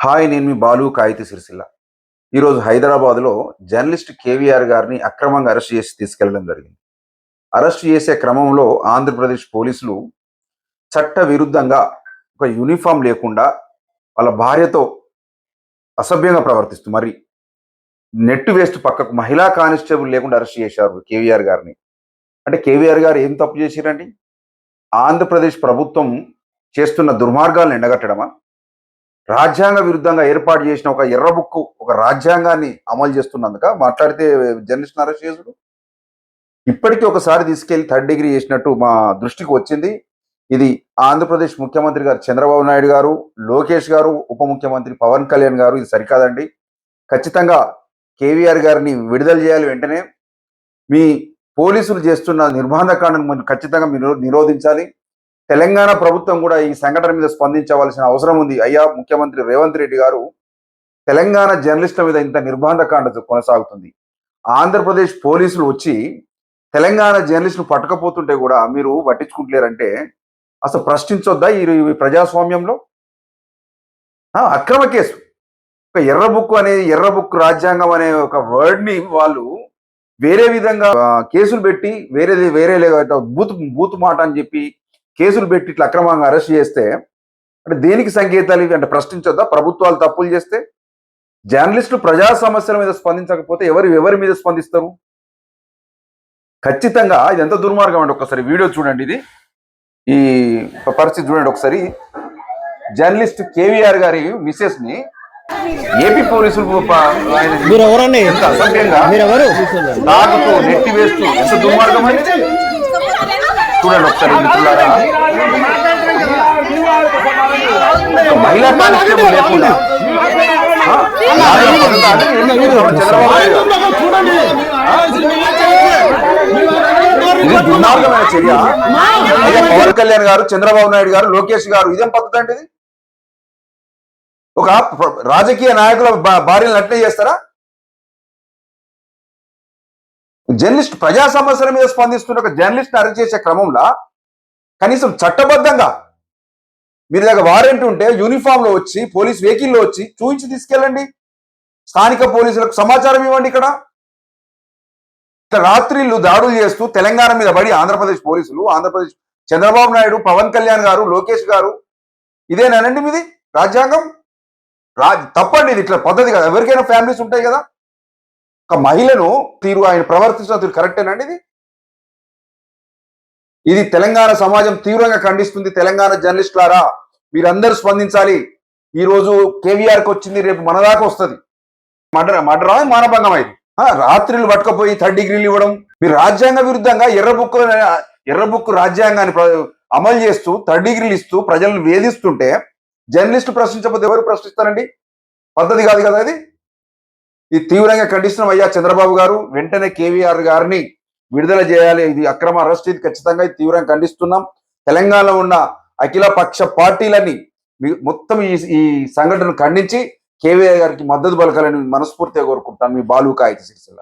Hi నేను మీ బాలు కాయితీ సిరిసిల్ల. ఈరోజు హైదరాబాద్‌లో జర్నలిస్ట్ కేవీఆర్ గారిని అక్రమంగా అరెస్ట్ చేసి తీసుకెళ్లడం జరిగింది. అరెస్ట్ చేసే క్రమంలో ఆంధ్రప్రదేశ్ పోలీసులు చట్ట విరుద్ధంగా ఒక యూనిఫార్మ్ లేకుండా వాళ్ళ భార్యతో అసభ్యంగా ప్రవర్తిస్తూ మరి నెట్ వేస్ట్ పక్కకు మహిళా కానిస్టేబుల్ లేకుండా అరెస్ట్ చేశారు కేవీఆర్ గారిని. అంటే కేవీఆర్ గారు ఏం తప్పు చేసిరండి? ఆంధ్రప్రదేశ్ ప్రభుత్వం చేస్తున్న దుర్మార్గాలను ఎండగట్టడమా? రాజ్యాంగ విరుద్ధంగా ఏర్పాటు చేసిన ఒక ఎర్ర బుక్కు, ఒక రాజ్యాంగాన్ని అమలు చేస్తున్నందుక మాట్లాడితే జర్నలిస్ట్‌ని అరెస్ట్ చేసుడు? ఇప్పటికి ఒకసారి తీసుకెళ్ళి థర్డ్ డిగ్రీ చేసినట్టు మా దృష్టికి వచ్చింది. ఇది ఆంధ్రప్రదేశ్ ముఖ్యమంత్రి గారు చంద్రబాబు నాయుడు గారు, లోకేష్ గారు, ఉప ముఖ్యమంత్రి పవన్ కళ్యాణ్ గారు ఇది సరికాదండి. ఖచ్చితంగా కేవీఆర్ గారిని విడుదల చేయాలి వెంటనే. మీ పోలీసులు చేస్తున్న నిర్బంధకాండను ఖచ్చితంగా మీరు నిరోధించాలి. తెలంగాణ ప్రభుత్వం కూడా ఈ సంఘటన మీద స్పందించవలసిన అవసరం ఉంది. అయ్యా ముఖ్యమంత్రి రేవంత్ రెడ్డి గారు, తెలంగాణ జర్నలిస్టుల మీద ఇంత నిర్బంధకాండ కొనసాగుతుంది. ఆంధ్రప్రదేశ్ పోలీసులు వచ్చి తెలంగాణ జర్నలిస్టులు పట్టకపోతుంటే కూడా మీరు పట్టించుకుంటలేరంటే అసలు ప్రశ్నించొద్దా ఈ ప్రజాస్వామ్యంలో? అక్రమ కేసు. ఒక ఎర్ర బుక్ రాజ్యాంగం అనే ఒక వర్డ్‌ని వాళ్ళు వేరే విధంగా కేసులు పెట్టి వేరే బూతు మాట అని చెప్పి కేసులు పెట్టి ఇట్లా అక్రమంగా అరెస్ట్ చేస్తే అంటే దేనికి సంకేతాలు ఇవి? అంటే ప్రశ్నించొద్దా ప్రభుత్వాలు తప్పులు చేస్తే? జర్నలిస్టులు ప్రజా సమస్యల మీద స్పందించకపోతే ఎవరి మీద స్పందిస్తారు? ఖచ్చితంగా ఇది ఎంత దుర్మార్గం అండి. ఒకసారి వీడియో చూడండి. ఇది ఈ పరిస్థితి చూడండి ఒకసారి. జర్నలిస్ట్ కేవీఆర్ గారి మిసెస్ ని ఏపీ పోలీసులు ఎంత అసభ్యంగా తాగుతూ నెట్టి వేస్తూ ఎంత దుర్మార్గం అండి. చూడండి ఒకసారి మిత్రులారా, మహిళా కానిస్టేబుల్ లేకుండా దుర్మార్గమైన చర్య. పవన్ కళ్యాణ్ గారు, చంద్రబాబు నాయుడు గారు, లోకేష్ గారు, ఇదేం పద్ధతి అంటే ఇది? ఒక రాజకీయ నాయకుల భార్యలను అట్లే చేస్తారా? జర్నలిస్ట్ ప్రజా సమస్యల మీద స్పందిస్తున్న ఒక జర్నలిస్ట్ అరెస్ట్ చేసే క్రమంలో కనీసం చట్టబద్ధంగా మీరు దగ్గర వారెంట్ ఉంటే యూనిఫామ్ లో వచ్చి పోలీస్ వెహికల్లో వచ్చి చూపించి తీసుకెళ్ళండి. స్థానిక పోలీసులకు సమాచారం ఇవ్వండి. ఇక్కడ రాత్రిళ్ళు దాడులు చేస్తూ తెలంగాణ మీద పడి ఆంధ్రప్రదేశ్ పోలీసులు, ఆంధ్రప్రదేశ్ చంద్రబాబు నాయుడు, పవన్ కళ్యాణ్ గారు, లోకేష్ గారు, ఇదేనానండి మీది రాజ్యాంగం? తప్పండి ఇది. ఇట్లా పద్ధతి కదా. ఎవరికైనా ఫ్యామిలీస్ ఉంటాయి కదా. ఒక మహిళను ఆయన ప్రవర్తిస్తున్న తీరు కరెక్టేనండి ఇది? ఇది తెలంగాణ సమాజం తీవ్రంగా ఖండిస్తుంది. తెలంగాణ జర్నలిస్టులారా మీరందరూ స్పందించాలి. ఈ రోజు కేవీఆర్కి వచ్చింది, రేపు మన దాకా వస్తుంది. మర్డరా మానభంగం అయింది. రాత్రిలు పట్టుకపోయి థర్డ్ డిగ్రీలు ఇవ్వడం, మీరు రాజ్యాంగ విరుద్ధంగా ఎర్ర బుక్ రాజ్యాంగాన్ని అమలు చేస్తూ థర్డ్ డిగ్రీలు ఇస్తూ ప్రజలను వేధిస్తుంటే జర్నలిస్టు ప్రశ్నించకపోతే ఎవరు ప్రశ్నిస్తారండి? పద్ధతి కాదు కదా ఇది. ఇది తీవ్రంగా ఖండిస్తున్నాం. అయ్యా చంద్రబాబు గారు వెంటనే కేవీఆర్ గారిని విడుదల చేయాలి. ఇది అక్రమ అరెస్ట్. ఇది ఖచ్చితంగా ఇది తీవ్రంగా ఖండిస్తున్నాం. తెలంగాణలో ఉన్న అఖిల పక్ష పార్టీలని మొత్తం ఈ సంఘటనను ఖండించి కేవీఆర్ గారికి మద్దతు పలకాలని మనస్ఫూర్తిగా కోరుకుంటాను. మీ బాలు కాయితీ సిరిసిల్ల.